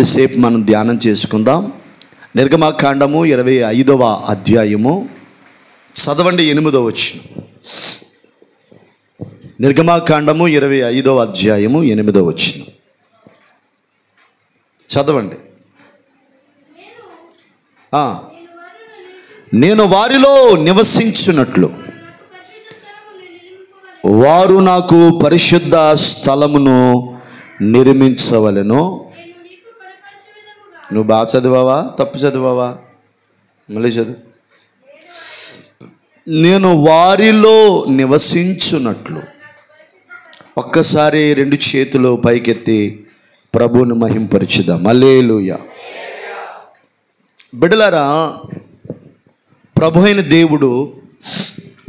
కొద్దిసేపు మనం ధ్యానం చేసుకుందాం. నిర్గమకాండము 25వ అధ్యాయము చదవండి. 8వ వచనం. నిర్గమకాండము 25వ అధ్యాయము 8వ వచనం చదవండి. నేను వారిలో నివసించున్నట్లు వారు నాకు పరిశుద్ధ స్థలమును నిర్మించవలెను. నువ్వు బాగా చదివావా, తప్పు చదివావా? మళ్ళీ చదువు. నేను వారిలో నివసించున్నట్లు. ఒక్కసారి 2 చేతులు పైకెత్తి ప్రభువును మహింపరచుదాం. హల్లెలూయా. బిడ్డలారా, ప్రభు అయిన దేవుడు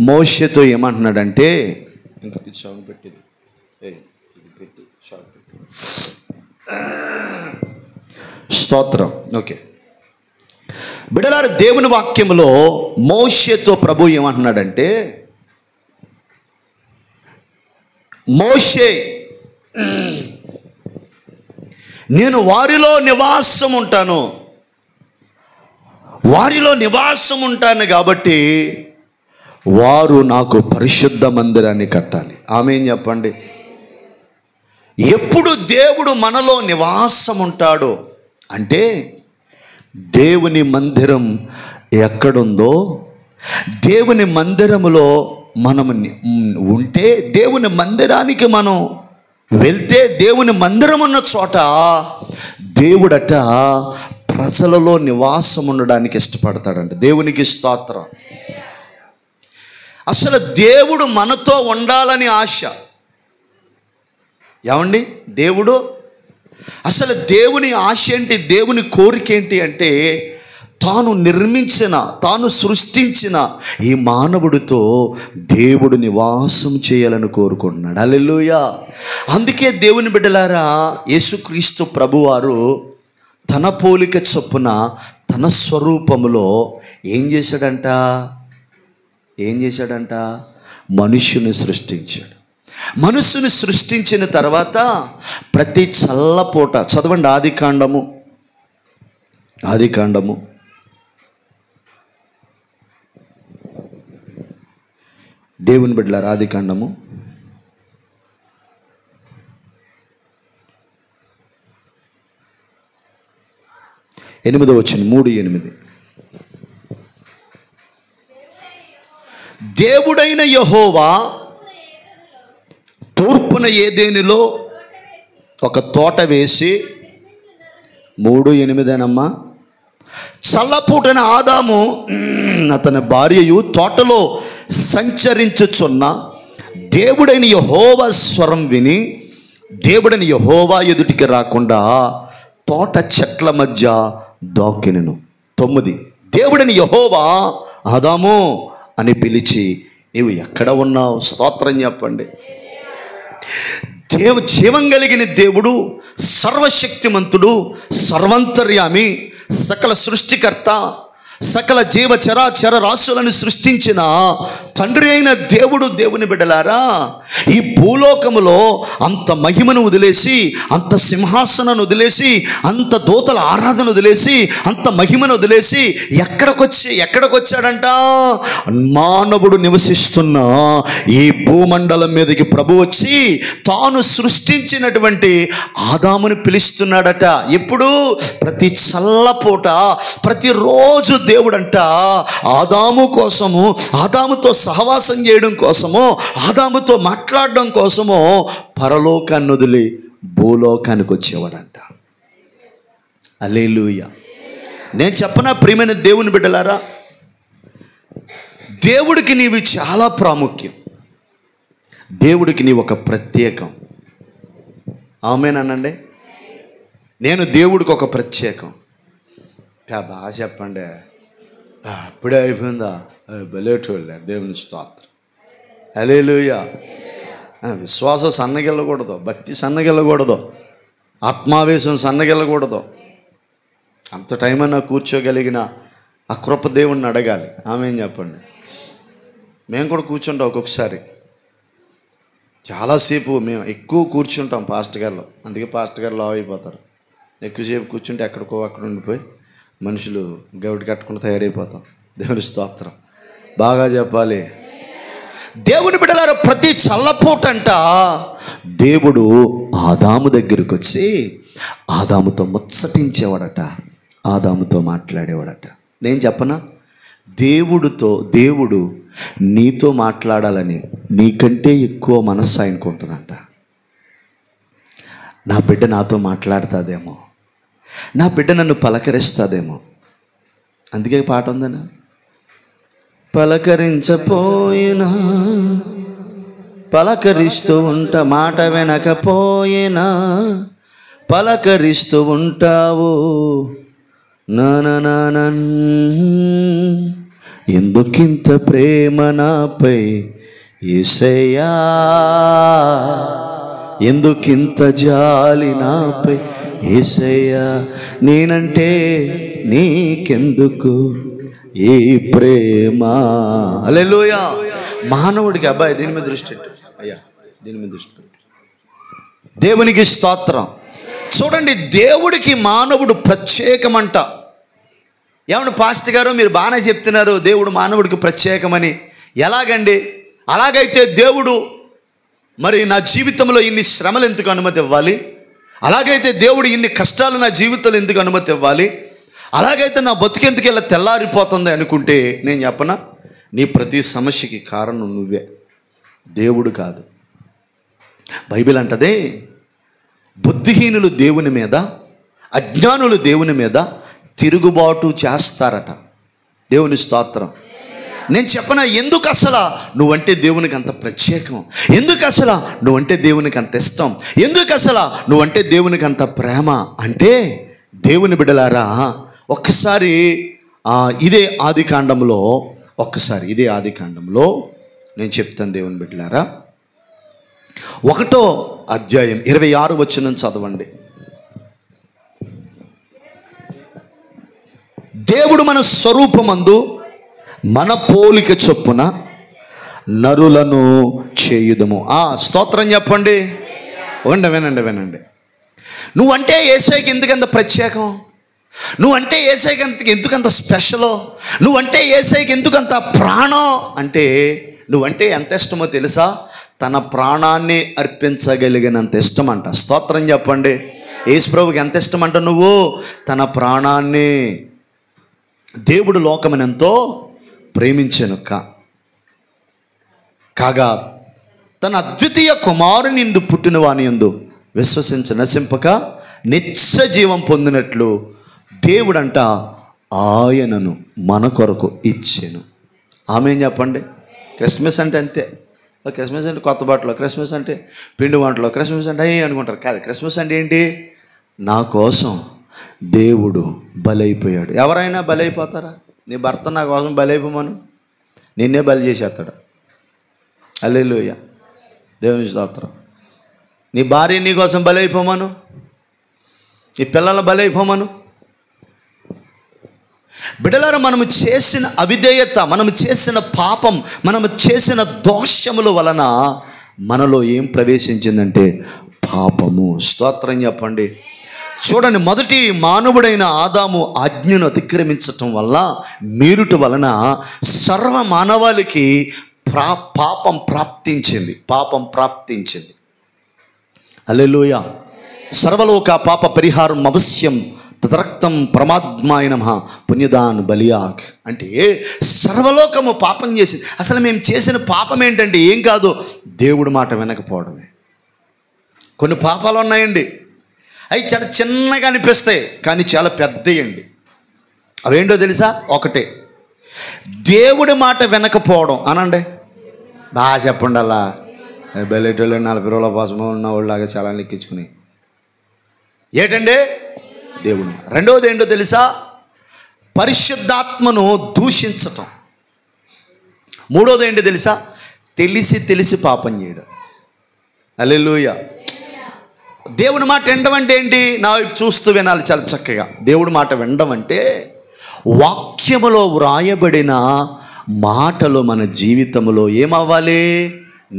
మోషేతో ఏమంటున్నాడంటే, ఇంకా సాంగ్ పెట్టింది, స్తోత్రం. ఓకే బిడ్డలారా, దేవుని వాక్యములో మోషేతో ప్రభు ఏమంటున్నాడంటే, మోషే, నేను వారిలో నివాసం ఉంటాను, వారిలో నివాసం ఉంటాను కాబట్టి వారు నాకు పరిశుద్ధ మందిరాన్ని కట్టాలి. ఆమేన్ చెప్పండి. ఎప్పుడు దేవుడు మనలో నివాసం ఉంటాడో అంటే, దేవుని మందిరం ఎక్కడుందో, దేవుని మందిరములో మనం ఉంటే, దేవుని మందిరానికి మనం వెళ్తే, దేవుని మందిరం ఉన్న చోట దేవుడట ప్రజలలో నివాసం ఉండడానికి ఇష్టపడతాడంట. దేవునికి స్తోత్రం. అసలు దేవుడు మనతో ఉండాలని ఆశ. ఏమండి, దేవుడు అసలు దేవుని ఆశ ఏంటి, దేవుని కోరిక ఏంటి అంటే, తాను నిర్మించిన, తాను సృష్టించిన ఈ మానవుడితో దేవుడు నివాసం చేయాలని కోరుకుంటున్నాడు. హల్లెలూయా. అందుకే దేవుని బిడ్డలారా, యేసుక్రీస్తు ప్రభువారు తన పోలిక చొప్పున తన స్వరూపములో ఏం చేశాడంట? మనుష్యుని సృష్టించాడు. మనుషుని సృష్టించిన తర్వాత ప్రతి చల్లపూట చదవండి. ఆదికాండము దేవుని బిడ్డలారా, ఆదికాండము 8వ వచనం, 3:8. దేవుడైన యెహోవా తూర్పున ఏదెనులో ఒక తోట వేసి, 3:8 చల్లపూటన ఆదాము అతని భార్యయు తోటలో సంచరించుచున్న దేవుడైన యెహోవా స్వరం విని, దేవుడైన యెహోవా ఎదుటికి రాకుండా తోట చెట్ల మధ్య దాక్కెనెను. 9 దేవుడైన యెహోవా ఆదాము అని పిలిచి, నీవు ఎక్కడ ఉన్నావు? స్తోత్రం చెప్పండి. జీవం కలిగిన దేవుడు, సర్వశక్తిమంతుడు, సర్వాంతర్యామి, సకల సృష్టికర్త, సకల జీవ చరాచర రాశులను సృష్టించిన తండ్రి అయిన దేవుడు, దేవుని బిడ్డలారా, ఈ భూలోకములో అంత మహిమను వదిలేసి, అంత సింహాసనాన్ని వదిలేసి, అంత దూతల ఆరాధన వదిలేసి, అంత మహిమను వదిలేసి ఎక్కడికొచ్చాడంట? మానవుడు నివసిస్తున్న ఈ భూమండలం మీదకి ప్రభు వచ్చి తాను సృష్టించినటువంటి ఆదాముని పిలుస్తున్నాడట. ఎప్పుడు? ప్రతి చల్లపూట, ప్రతిరోజు దేవుడంట ఆదాము కోసము, ఆదాముతో సహవాసం చేయడం కోసము, ఆదాముతో మాట్లాడడం కోసము పరలోకాన్ని వదిలి భూలోకానికి వచ్చేవాడంట. హల్లెలూయా. నేను చెప్పనా ప్రియమైన దేవుని బిడ్డలారా, దేవుడికి నీవు చాలా ప్రాముఖ్యం. దేవుడికి నీవు ఒక ప్రత్యేకం. ఆమేనండి. నేను దేవుడికి ఒక ప్రత్యేకం. బాగా చెప్పండి. అప్పుడే అయిపోయిందా? బలేటోళ్ళే. దేవుని స్తోత్రం. హల్లెలూయా. విశ్వాసం సన్నగిల్లకూడదు, భక్తి సన్నగిల్లకూడదు, ఆత్మావేశం సన్నగిల్లకూడదు. అంత టైం అన్నా కూర్చోగలిగిన ఆ కృప దేవుణ్ణి అడగాలి. ఆమేన్ చెప్పండి. మేము కూడా కూర్చుంటాం ఒక్కొక్కసారి. చాలాసేపు మేము ఎక్కువ కూర్చుంటాం పాస్టర్ గారిలో. అందుకే పాస్టర్ గారు లావ్ అయిపోతారు. ఎక్కువసేపు కూర్చుంటే ఎక్కడికో అక్కడ ఉండిపోయి మనుషులు గౌడి కట్టుకుని తయారైపోతాం. దేవుని స్తోత్రం. బాగా చెప్పాలి. దేవుని బిడ్డలారా, ప్రతి చల్లపూటంట దేవుడు ఆదాము దగ్గరికి వచ్చి ఆదాముతో ముచ్చటించేవాడట, ఆదాముతో మాట్లాడేవాడట. నేను చెప్పనా, దేవుడు నీతో మాట్లాడాలని నీకంటే ఎక్కువ మనస్సు ఆయనకు ఉంటుందంట. నా బిడ్డ నాతో మాట్లాడుతుందేమో, నా బిడ్డ నన్ను పలకరిస్తుందేమో. అందుకే పాట ఉందనా, పలకరించపోయినా పలకరిస్తూ ఉంటా, మాట వినకపోయినా పలకరిస్తూ ఉంటావు నానన్. ఎందుకింత ప్రేమ నాపై యేసయ్యా, ఎందుకింత జాలి నాపై యేసయ్యా, నేనంటే నీకెందుకు ఈ ప్రేమ. హల్లెలూయా. మానవుడికి అబ్బాయి దీని మీద దృష్టి పెట్టు అయ్యా, దీని మీద దృష్టి పెట్టు. దేవునికి స్తోత్రం. చూడండి, దేవుడికి మానవుడు ప్రత్యేకమంట. ఏమన్నా పాస్టర్ గారు మీరు బాగానే చెప్తున్నారు దేవుడు మానవుడికి ప్రత్యేకమని. ఎలాగండి? అలాగైతే దేవుడు మరి నా జీవితంలో ఇన్ని శ్రమలు ఎందుకు అనుమతి ఇవ్వాలి? అలాగైతే దేవుడు ఇన్ని కష్టాలు నా జీవితంలో ఎందుకు అనుమతి ఇవ్వాలి? అలాగైతే నా బతుకెందుకు ఇలా తెల్లారిపోతుంది అనుకుంటే నేను చెప్పనా, నీ ప్రతి సమస్యకి కారణం నువ్వే, దేవుడు కాదు. బైబిల్ అంటదే, బుద్ధిహీనులు దేవుని మీద, అజ్ఞానులు దేవుని మీద తిరుగుబాటు చేస్తారట. దేవుని స్తోత్రం. నేను చెప్పనా, ఎందుకు అసలు నువ్వంటే దేవునికి అంత ప్రత్యేకం? ఎందుకు అసలు నువ్వంటే దేవునికి అంత ఇష్టం? ఎందుకు అసలు నువ్వంటే దేవునికి అంత ప్రేమ అంటే, దేవుని బిడ్డలారా, ఒక్కసారి ఇదే ఆదికాండంలో నేను చెప్తాను. దేవుని బిడ్డలారా, 1వ అధ్యాయం 26 వచనం చదవండి. దేవుడు మన స్వరూపమందు మన పోలిక చొప్పున నరులను చేయుదము. స్తోత్రం చెప్పండి. వినండి. నువ్వంటే యేసయ్యకి ఎందుకంత ప్రత్యేకం? నువ్వంటే యేసయ్యకి ఎందుకంత స్పెషల్? నువ్వంటే యేసయ్యకి ఎందుకంత ప్రాణం అంటే, నువ్వంటే ఎంత ఇష్టమో తెలుసా? తన ప్రాణాన్ని అర్పించగలిగినంత ఇష్టం అంట. స్తోత్రం చెప్పండి. యేసు ప్రభువుకి ఎంత ఇష్టం అంట? నువ్వు తన ప్రాణాన్ని. దేవుడు లోకమునెంతో ప్రేమించెను కాగా తన అద్వితీయ కుమారుని యందు పుట్టిన వాని యందు విశ్వసించ నశింపక నిత్య జీవం పొందినట్లు దేవుడంట ఆయనను మన కొరకు ఇచ్చెను. ఆమేన్ చెప్పండి. క్రిస్మస్ అంటే అంతే. క్రిస్మస్ అంటే కొత్త బట్టలు, క్రిస్మస్ అంటే పిండి వంటలు, క్రిస్మస్ అంటే అనుకుంటారు. కాదు, క్రిస్మస్ అంటే ఏంటి? నా కోసం దేవుడు బలైపోయాడు. ఎవరైనా బలైపోతారా? నీ భర్త నా కోసం బలైపోమను, నిన్నే బలి చేసేస్తాడు. హల్లెలూయా. దేవుని స్తోత్రం. నీ భార్య నీ కోసం బలైపోమను, నీ పిల్లల బలైపోమను. బిడ్డలారా, మనము చేసిన అవిధేయత, మనము చేసిన పాపం, మనము చేసిన దోషముల వలన మనలో ఏం ప్రవేశించిందంటే పాపము. స్తోత్రం చెప్పండి. చూడండి, మొదటి మానవుడైన ఆదాము ఆజ్ఞను అతిక్రమించటం వల్ల, మీరుట వలన సర్వ మానవాళికి పాపం ప్రాప్తించింది. హల్లెలూయా. సర్వలోక పాప పరిహారం అవశ్యం తదరక్తం ప్రమాద్మాయ నమః పుణ్యదాన్ బలియాక్. అంటే సర్వలోకము పాపం చేసింది. అసలు మేము చేసిన పాపం ఏంటంటే ఏం కాదు, దేవుడి మాట వినకపోవడమే. కొన్ని పాపాలు ఉన్నాయండి, అవి చాలా చిన్నగా అనిపిస్తాయి కానీ చాలా పెద్దయండి. అవేంటో తెలుసా? ఒకటే, దేవుడి మాట వినకపోవడం. అనండి, బాగా చెప్పండి. అలా బెల్లెటోళ్ళు 40 రోజుల పాసము ఉన్న వాళ్ళలాగా చాలా లెక్కించుకుని ఏంటండి దేవుడు. రెండవది ఏంటో తెలుసా? పరిశుద్ధాత్మను దూషించటం. మూడవది ఏంటో తెలుసా? తెలిసి పాపం చేయడం. హల్లెలూయా. దేవుడి మాట వినడం అంటే ఏంటి? నా వైపు చూస్తూ వినాలి చాలా చక్కగా. దేవుడి మాట వినడం అంటే వాక్యములో వ్రాయబడిన మాటలు మన జీవితంలో ఏమవ్వాలి?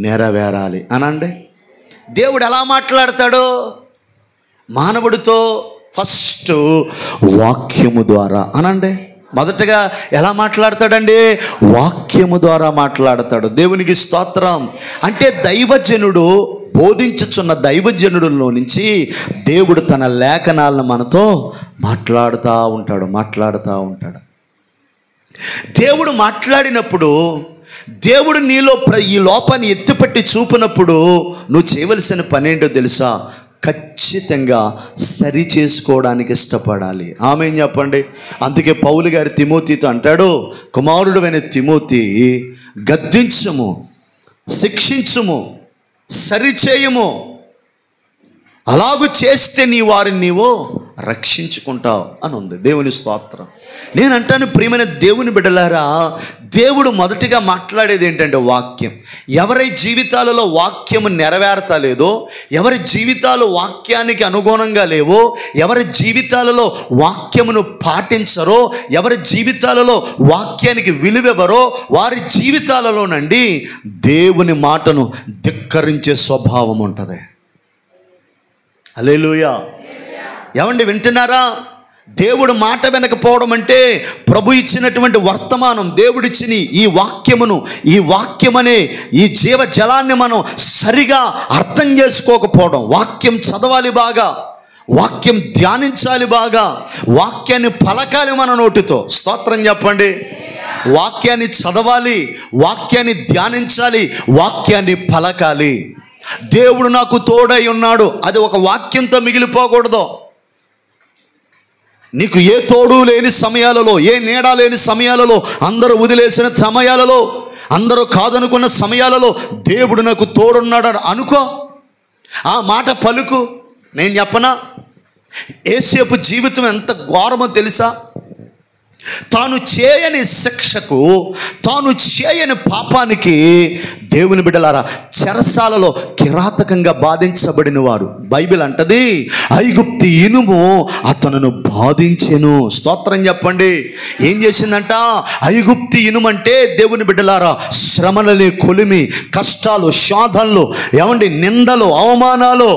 నెరవేరాలి. అనండి. దేవుడు ఎలా మాట్లాడతాడో, మానవుడితో ఫస్ట్ వాక్యము ద్వారా అనండి. మొదటగా ఎలా మాట్లాడతాడండి? వాక్యము ద్వారా మాట్లాడతాడు. దేవునికి స్తోత్రం. అంటే దైవజనుడు బోధించుచున్న దైవజనుడులో నుంచి దేవుడు తన లేఖనాలను మనతో మాట్లాడుతూ ఉంటాడు. దేవుడు మాట్లాడినప్పుడు, దేవుడు నీలో ఈ లోపాన్ని ఎత్తిపట్టి చూపినప్పుడు నువ్వు చేయవలసిన పని ఏంటో తెలుసా? ఖచ్చితంగా సరి చేసుకోవడానికి ఇష్టపడాలి. ఆమేన్ చెప్పండి. అందుకే పౌలు గారి తిమోతితో అంటాడు, కుమారుడైన తిమోతి, గద్దించుము, శిక్షించుము, సరిచేయము. అలాగూ చేస్తే నీ వారిని నీవు రక్షించుకుంటావు అని ఉంది. దేవుని స్తోత్రం. నేను అంటాను, ప్రియమైన దేవుని బిడ్డలారా, దేవుడు మొదటిగా మాట్లాడేది ఏంటంటే వాక్యం. ఎవరి జీవితాలలో వాక్యము నెరవేరతలేదో, ఎవరి జీవితాలు వాక్యానికి అనుగుణంగా లేవో, ఎవరి జీవితాలలో వాక్యమును పాటించరో, ఎవరి జీవితాలలో వాక్యానికి విలువెవరో వారి జీవితాలలోనండి దేవుని మాటను ధిక్కరించే స్వభావం ఉంటుంది. హల్లెలూయా. ఏమండి వింటున్నారా? దేవుడు మాట వినకపోవడం అంటే ప్రభు ఇచ్చినటువంటి వర్తమానం, దేవుడిచ్చిన ఈ వాక్యమనే ఈ జీవ జలాన్ని మనం సరిగా అర్థం చేసుకోకపోవడం. వాక్యం చదవాలి బాగా, వాక్యం ధ్యానించాలి బాగా, వాక్యాన్ని పలకాలి మన నోటితో. స్తోత్రం చెప్పండి. వాక్యాన్ని చదవాలి, వాక్యాన్ని ధ్యానించాలి, వాక్యాన్ని పలకాలి. దేవుడు నాకు తోడై ఉన్నాడు, అది ఒక వాక్యంతో మిగిలిపోకూడదు. నీకు ఏ తోడు లేని సమయాలలో, ఏ నీడ లేని సమయాలలో, అందరూ వదిలేసిన సమయాలలో, అందరూ కాదనుకున్న సమయాలలో దేవుడు నాకు తోడున్నాడు అనుకో, ఆ మాట పలుకు. నేను చెప్పనా, యేసేపు జీవితం ఎంత ఘోరమో తెలుసా? తాను చేయని శిక్షకు, తాను చేయని పాపానికి దేవుని బిడ్డలారా చెరసాలలో కిరాతకంగా బాధించబడిన వారు. బైబిల్ అంటది, ఐగుప్తి ఇనుము అతనును బాధించెను. స్తోత్రం చెప్పండి. ఏం చేసిందంట? ఐగుప్తి ఇనుము అంటే దేవుని బిడ్డలారా శ్రమలనే కొలిమి, కష్టాలు, శోధనలు, ఏమండి నిందలు, అవమానాలు,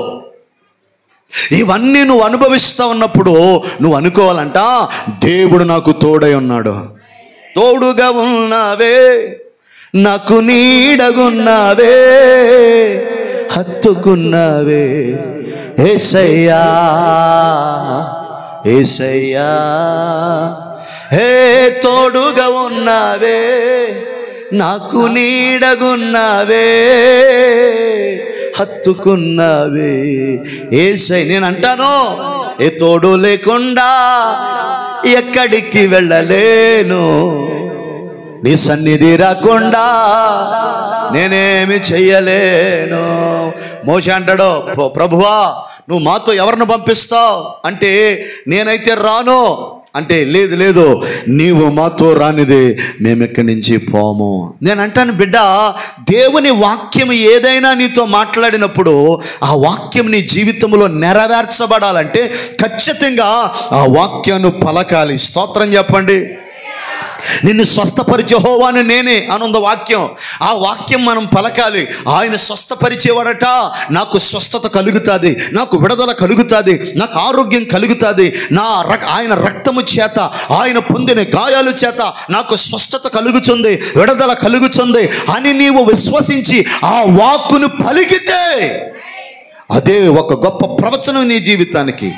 ఇవన్నీ నువ్వు అనుభవిస్తూ ఉన్నప్పుడు నువ్వు అనుకోవాలంట, దేవుడు నాకు తోడై ఉన్నాడు. తోడుగా ఉన్నావే, నాకు నీడగున్నావే, హత్తుకున్నావే యేసయ్యా, యేసయ్యా. హే తోడుగా ఉన్నావే, నాకు నీడగున్నావే, హత్తుకున్నావే యేసయ్యా. నేను అంటాను, ఏ తోడు లేకుండా ఎక్కడికి వెళ్ళలేను, నీ సన్నిధి రాకుండా నేనేమి చెయ్యలేను. మోషే అంటాడు, ప్రభువా నువ్వు మాతో ఎవరిని పంపిస్తావు అంటే, నేనైతే రాను అంటే, లేదు లేదు నీవు మాతో రానిదే మేము ఇక్కడి నుంచి పోము. నేను అంటాను, బిడ్డ, దేవుని వాక్యం ఏదైనా నీతో మాట్లాడినప్పుడు ఆ వాక్యం నీ జీవితంలో నెరవేర్చబడాలంటే ఖచ్చితంగా ఆ వాక్యాన్ని పలకాలి. స్తోత్రం చెప్పండి. నిన్ను స్వస్థపరిచే యెహోవాను నేనే అనుంది వాక్యం. ఆ వాక్యం మనం పలకాలి. ఆయన స్వస్థపరిచేవాడట, నాకు స్వస్థత కలుగుతుంది, నాకు విడుదల కలుగుతుంది, నాకు ఆరోగ్యం కలుగుతుంది, ఆయన రక్తము చేత, ఆయన పొందిన గాయాల చేత నాకు స్వస్థత కలుగుతుంది, విడుదల కలుగుతుంది అని నీవు విశ్వసించి ఆ వాక్కును పలికితే అదే ఒక గొప్ప ప్రవచనం నీ జీవితానికి.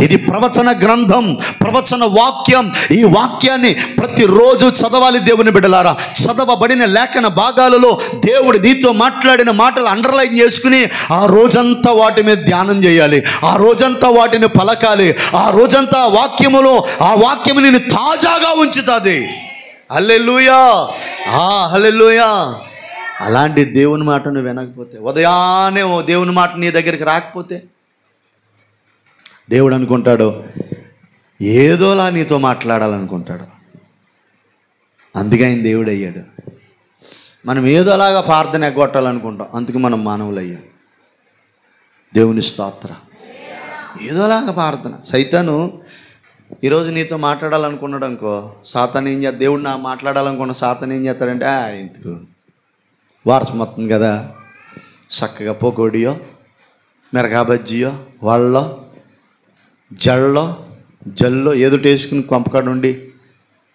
ఇది ప్రవచన గ్రంథం, ప్రవచన వాక్యం. ఈ వాక్యాన్ని ప్రతిరోజు చదవాలి దేవుని బిడ్డలారా. చదవబడిన లేఖన భాగాలలో దేవుడు నీతో మాట్లాడిన మాటలు అండర్లైన్ చేసుకుని ఆ రోజంతా వాటి మీద ధ్యానం చేయాలి, ఆ రోజంతా వాటిని పలకాలి, ఆ రోజంతా ఆ వాక్యము నిన్ను తాజాగా ఉంచుతుంది. హల్లెలూయా, హల్లెలూయా. అలాంటి దేవుని మాటను వినకపోతే, ఉదయాన్నే దేవుని మాట నీ దగ్గరికి రాకపోతే దేవుడు అనుకుంటాడు ఏదోలా నీతో మాట్లాడాలనుకుంటాడు. అందుకే ఆయన దేవుడు అయ్యాడు. మనం ఏదోలాగా ప్రార్థన ఎగ్గొట్టాలనుకుంటాం, అందుకు మనం మానవులు అయ్యాం. దేవుని స్తోత్ర. ఏదోలాగా ప్రార్థన. సైతాను ఈరోజు నీతో మాట్లాడాలనుకున్నాడు అనుకో, సాతాను ఏం చేస్తా, దేవుడు నా మాట్లాడాలనుకున్న సాతాను ఏం చేస్తాడంటే, ఎందుకు వారసం వస్తుంది కదా, చక్కగా పోకోడియో, మిరగా బజ్జియో, వాళ్ళో జల్లో ఎదుటేసుకుని కొంపకాడ నుండి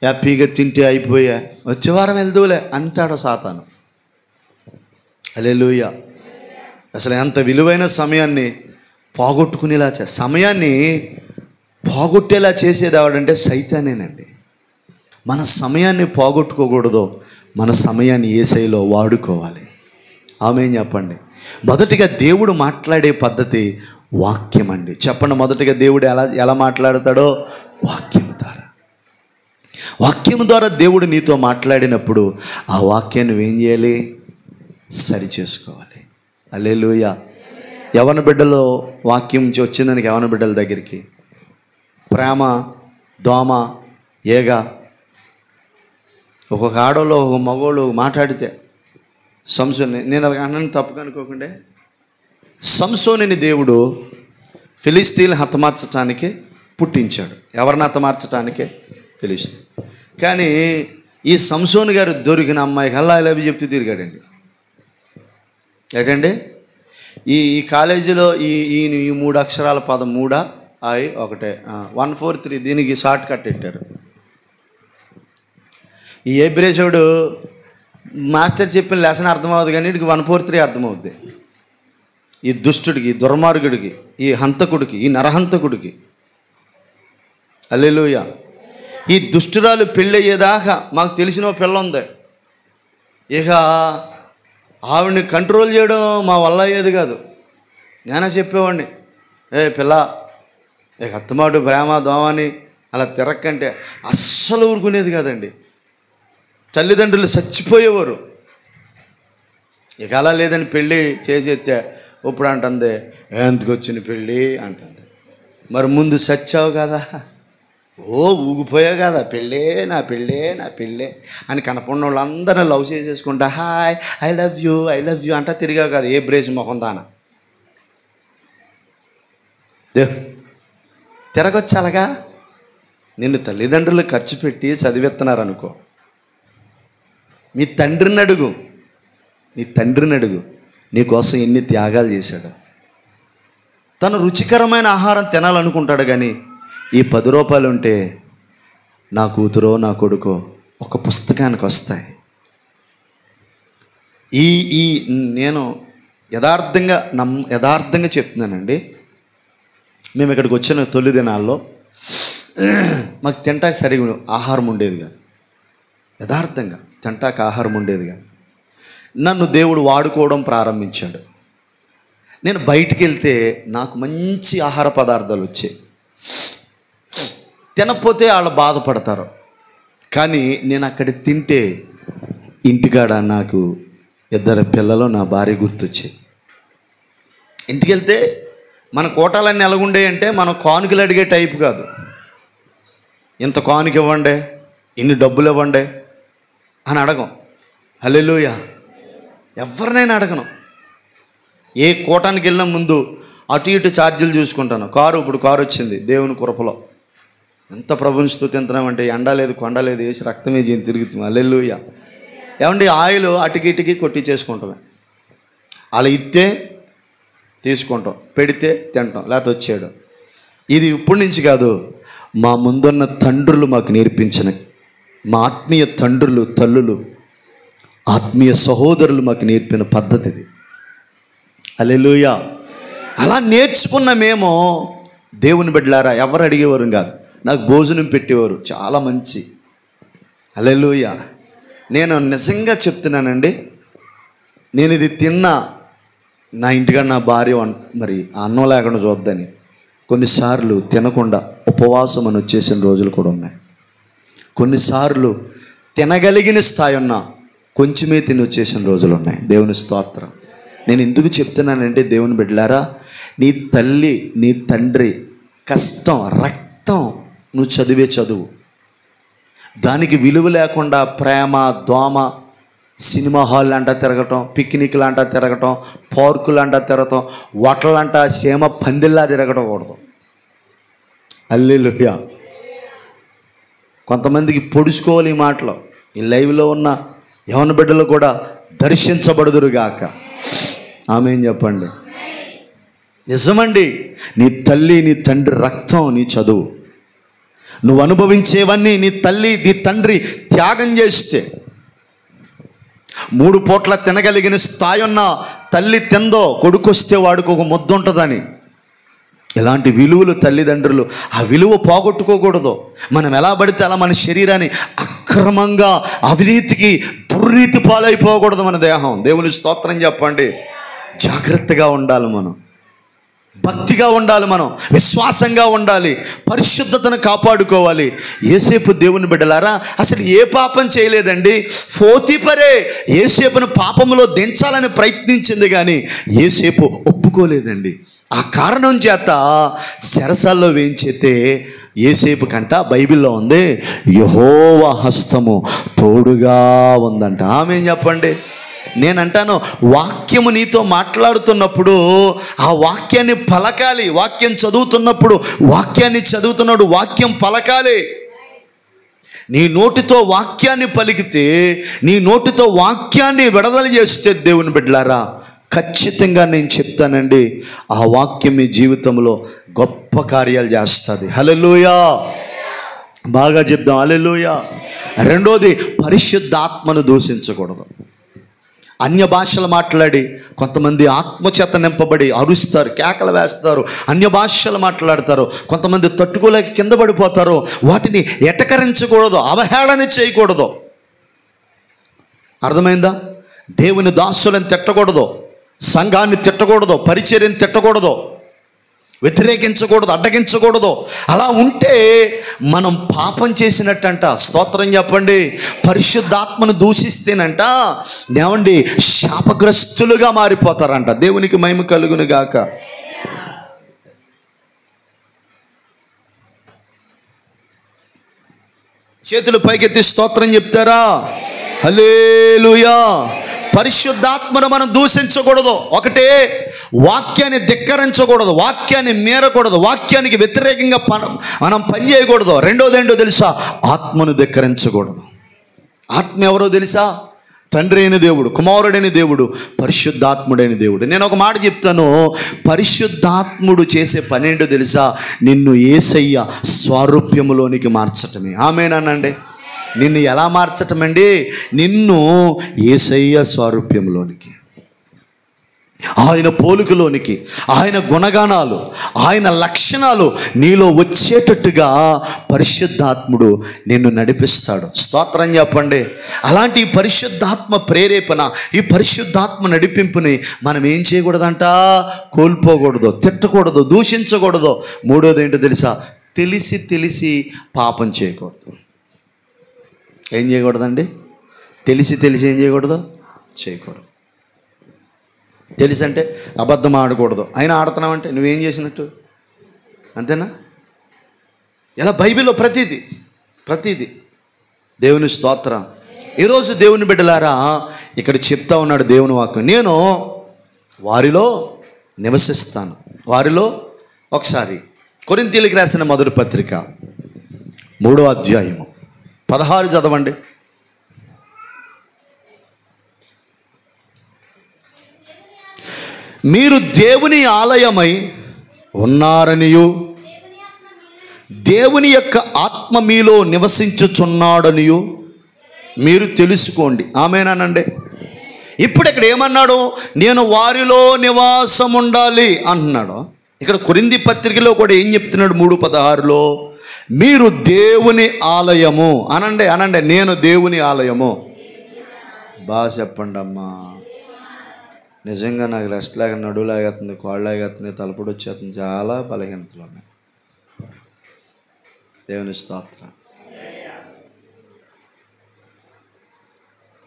హ్యాపీగా తింటే అయిపోయా, వచ్చే వారం వెళ్దూలే అంటాడు సాతాను. హల్లెలూయా. అసలు ఎంత విలువైన సమయాన్ని పోగొట్టుకునేలా సమయాన్ని పోగొట్టేలా చేసేది ఎవడంటే సైతానేనండి. మన సమయాన్ని పోగొట్టుకోకూడదు, మన సమయాన్ని యేసయ్యలో వాడుకోవాలి. ఆమేన్ చెప్పండి. మొదటిగా దేవుడు మాట్లాడే పద్ధతి వాక్యం అండి. చెప్పండి, మొదటిగా దేవుడు ఎలా మాట్లాడతాడో వాక్యము ద్వారా. వాక్యము ద్వారా దేవుడు నీతో మాట్లాడినప్పుడు ఆ వాక్యాన్ని నువ్వేం చేయాలి? సరి చేసుకోవాలి. హల్లెలూయా. యవన బిడ్డలో వాక్యం వచ్చిందానికి యవన బిడ్డల దగ్గరికి ప్రేమ, దోమ, ఏగ, ఒక్కొక్క ఆడోళ్ళు ఒక మగోళ్ళు మాట్లాడితే సంసోని, నేను అలాగ అన్నని తప్పుగా అనుకోకుండా, సంసోనిని దేవుడు ఫిలిస్తీన్లు హతమార్చటానికి పుట్టించాడు. ఎవరిని హతమార్చటానికే? ఫిలిస్తీన్. కానీ ఈ సంసోను గారు దొరికిన అమ్మాయికి అల్లా ఐ లవ్ యూ చెప్తూ తిరిగాడండి. ఏంటండి ఈ కాలేజీలో ఈ 3 అక్షరాల పదం 3 I 1 143 దీనికి షార్ట్ కట్ పెట్టారు. ఈ ఏబ్రేసుడు మాస్టర్ చెప్పిన లెసన్ అర్థమవుతుంది కానీ వీడికి 143 అర్థమవుద్ది. ఈ దుష్టుడికి, ఈ దుర్మార్గుడికి, ఈ హంతకుడికి, ఈ నరహంతకుడికి. హల్లెలూయా. ఈ దుష్టురాలు పెళ్ళయ్యేదాకా మాకు తెలిసిన పిల్ల ఉంది. ఇక ఆవిడ్ని కంట్రోల్ చేయడం మా వల్ల అయ్యేది కాదు. నేనే చెప్పేవాడిని, పిల్ల ఇక అత్తమాటు ప్రేమ దోమని అలా తిరక్కంటే అస్సలు ఊరుకునేది కాదండి. తల్లిదండ్రులు చచ్చిపోయేవారు. ఇక అలా లేదని పెళ్ళి చేసేస్తే ఇప్పుడు అంటుంది, ఎందుకు వచ్చిన పెళ్ళి అంటుంది. మరి ముందు చచ్చావు కదా, ఊగిపోయావు కదా, పెళ్ళే నా పెళ్ళే నా పెళ్ళే అని కనపడిన వాళ్ళందరూ లవ్ చేసేసుకుంటా హాయ్ ఐ లవ్ యూ అంటా తిరిగావు కదా ఏ బ్రేస్ మొహం దాన. తిరగొచ్చాలగా. నిన్ను తల్లిదండ్రులు ఖర్చు పెట్టి చదివిస్తున్నారనుకో, మీ తండ్రిని అడుగు నీకోసం ఎన్ని త్యాగాలు చేశాడు. తను రుచికరమైన ఆహారం తినాలనుకుంటాడు కానీ ఈ 10 రూపాయలు ఉంటే నా కూతురో నా కొడుకో ఒక పుస్తకానికి వస్తాయి. నేను యథార్థంగా చెప్తున్నానండి. మేము ఇక్కడికి వచ్చిన తొలి దినాల్లో మాకు తింటాక సరిగా ఆహారం ఉండేది కాదు. యథార్థంగా తింటాక ఆహారం ఉండేది కాదు. నన్ను దేవుడు వాడుకోవడం ప్రారంభించాడు. నేను బయటికి వెళ్తే నాకు మంచి ఆహార పదార్థాలు వచ్చాయి. తినకపోతే వాళ్ళు బాధపడతారు. కానీ నేను అక్కడ తింటే ఇంటికాడ నాకు 2 పిల్లలు, నా భార్య గుర్తొచ్చాయి. ఇంటికి వెళ్తే మన కోటాలన్నీ ఎలాగుండేయంటే మనం కానుకలు అడిగే టైపు కాదు. ఇంత కానుక ఇవ్వండి, ఇన్ని డబ్బులు ఇవ్వండి అని అడగం. హల్లెలూయా. ఎవరినైనా అడగను. ఏ కోటానికి వెళ్ళిన ముందు అటు ఇటు ఛార్జీలు చూసుకుంటాను. ఇప్పుడు కారు వచ్చింది దేవుని కృపలో. ఎంత ప్రభుని స్తుతింతున్నామంటే ఎండ లేదు కొండ లేదు వేసి రక్తమే జీని తిరుగుతాం. హల్లెలూయా. ఏమండి ఆయిల్ అటుకి ఇటుకి కొట్టి చేసుకుంటామే. అలా ఇస్తే తీసుకుంటాం, పెడితే తింటాం, లేకపోతే వచ్చాడు. ఇది ఇప్పటి నుంచి కాదు, మా ముందున్న తండ్రులు మాకు నేర్పించిన, మా ఆత్మీయ తండ్రులు, తల్లులు, ఆత్మీయ సహోదరులు మాకు నేర్పిన పద్ధతి ఇది. హల్లెలూయా. అలా నేర్చుకున్న మేము దేవుని బిడ్డలారా ఎవరు అడిగేవారు కాదు. నాకు భోజనం పెట్టేవారు, చాలా మంచి. హల్లెలూయా. నేను నిజంగా చెప్తున్నానండి, నేను ఇది తిన్నా నా ఇంటికాడ నా భార్య మరి అన్నం లేకుండా చూద్దని కొన్నిసార్లు తినకుండా ఉపవాసం అని వచ్చేసిన రోజులు కూడా ఉన్నాయి. కొన్నిసార్లు తినగలిగిన స్థాయి ఉన్నా కొంచెమే తిని వచ్చేసిన రోజులు ఉన్నాయి. దేవుని స్తోత్రం. నేను ఎందుకు చెప్తున్నానంటే దేవుని బిడ్డలారా, నీ తల్లి నీ తండ్రి కష్టం రక్తం నువ్వు చదివే చదువు, దానికి విలువ లేకుండా ప్రేమ దోమ, సినిమా హాల్ అంటా తిరగటం, పిక్నిక్లు అంటా తిరగటం, పార్కులు అంటా తిరగటం, హోటల్ సీమ పందిల్లా తిరగటం కూడదు. హల్లెలూయా. కొంతమందికి పొడుచుకోవాలి ఈ మాటలు. ఈ లైవ్లో ఉన్న యవన బిడ్డలు కూడా దర్శించబడుదురుగాక. ఆమేన్ చెప్పండి. నిజమండి. నీ తల్లి నీ తండ్రి రక్తం నీ చదువు. నువ్వు అనుభవించేవన్నీ నీ తల్లి నీ తండ్రి త్యాగం చేస్తే, 3 పూట్ల తినగలిగిన స్థాయి ఉన్న తల్లి తిందో కొడుకొస్తే వాడికి ఒక ముద్ద ఉంటుందని. ఇలాంటి విలువలు తల్లిదండ్రులు, ఆ విలువ పోగొట్టుకోకూడదు. మనం ఎలా పడితే అలా మన శరీరాన్ని అక్రమంగా అవినీతికి దుర్నీతి పాలైపోకూడదు మన దేహం. దేవుని స్తోత్రం చెప్పండి. జాగ్రత్తగా ఉండాలి, మనం భక్తిగా ఉండాలి, మనం విశ్వాసంగా ఉండాలి, పరిశుద్ధతను కాపాడుకోవాలి. యేసేపు దేవుని బిడ్డలారా అసలు ఏ పాపం చేయలేదండి. పోతీఫరే యేసేపును పాపంలో దించాలని ప్రయత్నించింది, కానీ యేసేపు ఒప్పుకోలేదండి. ఆ కారణం చేత చెరసాల్లో వేయించితే యేసేపు కంట బైబిల్లో ఉంది, యెహోవా హస్తము తోడుగా ఉందంట. ఆమేన్ చెప్పండి. నేనంటాను, వాక్యము నీతో మాట్లాడుతున్నప్పుడు ఆ వాక్యాన్ని పలకాలి. వాక్యం చదువుతున్నప్పుడు వాక్యాన్ని చదువుతున్నాడు, వాక్యం పలకాలి. నీ నోటితో వాక్యాన్ని పలికితే, నీ నోటితో వాక్యాన్ని విడుదల చేస్తే దేవుని బిడ్డలారా ఖచ్చితంగా నేను చెప్తానండి, ఆ వాక్యం మీ జీవితంలో గొప్ప కార్యాలు చేస్తుంది. హల్లెలూయా. బాగా చెప్దాం, హల్లెలూయా. రెండోది, పరిశుద్ధాత్మను దూషించకూడదు. అన్య భాషలు మాట్లాడి కొంతమంది ఆత్మచేత నింపబడి అరుస్తారు, కేకలు వేస్తారు, అన్య భాషలు మాట్లాడతారు. కొంతమంది తట్టుకోలేక కింద పడిపోతారు. వాటిని ఎటకరించకూడదు, అవహేళన చేయకూడదు. అర్థమైందా? దేవుని దాసులను తిట్టకూడదు, సంఘాన్ని తిట్టకూడదు, పరిచర్యను తిట్టకూడదు, వ్యతిరేకించకూడదు, అడ్డగించకూడదు. అలా ఉంటే మనం పాపం చేసినట్టంట. స్తోత్రం చెప్పండి. పరిశుద్ధాత్మను దూషిస్తేనంట ఏమండి శాపగ్రస్తులుగా మారిపోతారంట. దేవునికి మహిమ కలుగును గాక. చేతులు పైకెత్తి స్తోత్రం చెప్తారా? హల్లెలూయా. పరిశుద్ధాత్మను మనం దూషించకూడదు. ఒకటే, వాక్యాన్ని ధిక్కరించకూడదు, వాక్యాన్ని మీరకూడదు, వాక్యానికి వ్యతిరేకంగా మనం పనిచేయకూడదు. రెండోది ఏంటో తెలుసా? ఆత్మను ధిక్కరించకూడదు. ఆత్మ ఎవరో తెలుసా? తండ్రి అయిన దేవుడు, కుమారుడైన దేవుడు, పరిశుద్ధాత్ముడైన దేవుడు. నేను ఒక మాట చెప్తాను, పరిశుద్ధాత్ముడు చేసే పని ఏంటో తెలుసా? నిన్ను యేసయ్య స్వారూప్యములోనికి మార్చటమే. ఆమేనండి. నిన్ను ఎలా మార్చటం అండి? నిన్ను యేసయ్య స్వారూప్యంలోనికి, ఆయన పోలికలోనికి, ఆయన గుణగానాలు, ఆయన లక్షణాలు నీలో వచ్చేటట్టుగా పరిశుద్ధాత్ముడు నిన్ను నడిపిస్తాడు. స్తోత్రం చెప్పండి. అలాంటి ఈ పరిశుద్ధాత్మ ప్రేరేపణ, ఈ పరిశుద్ధాత్మ నడిపింపుని మనం ఏం చేయకూడదంట? కోల్పోకూడదు, తిట్టకూడదు, దూషించకూడదు. మూడోది ఏంటో తెలుసా? తెలిసి తెలిసి పాపం చేయకూడదు. ఏం చేయకూడదండి? తెలిసి తెలిసి ఏం చేయకూడదు? చేయకూడదు. తెలిసి అంటే అబద్ధం ఆడకూడదు. అయినా ఆడుతున్నావంటే నువ్వేం చేసినట్టు, అంతేనా? ఇలా బైబిల్లో ప్రతిదీ దేవుని స్తోత్రం. ఈరోజు దేవుని బిడ్డలారా ఇక్కడ చెప్తా ఉన్నాడు దేవుని వాక్యం, నేను వారిలో నివసిస్తాను. వారిలో ఒకసారి కొరింథీయులకు రాసిన మొదటి పత్రిక 3వ అధ్యాయము 16 చదవండి. మీరు దేవుని ఆలయమై ఉన్నారనియు, దేవుని యొక్క ఆత్మ మీలో నివసించుచున్నాడనియు మీరు తెలుసుకోండి. ఆమేనండి. ఇప్పుడు ఇక్కడ ఏమన్నాడు? నేను వారిలో నివాసం ఉండాలి అంటున్నాడు. ఇక్కడ కొరింథీ పత్రికలో కూడా ఏం చెప్తున్నాడు? 3:16లో మీరు దేవుని ఆలయము అనండి. నేను దేవుని ఆలయము. బాగా చెప్పండి అమ్మా. నిజంగా నాకు రెస్ట్ లాగా, నడులాగేస్తుంది, కోళ్ళలాగేస్తుంది, తలపొడి వచ్చేస్తుంది, చాలా బలహీనతలు ఉన్నాయి. దేవుని స్తోత్రం.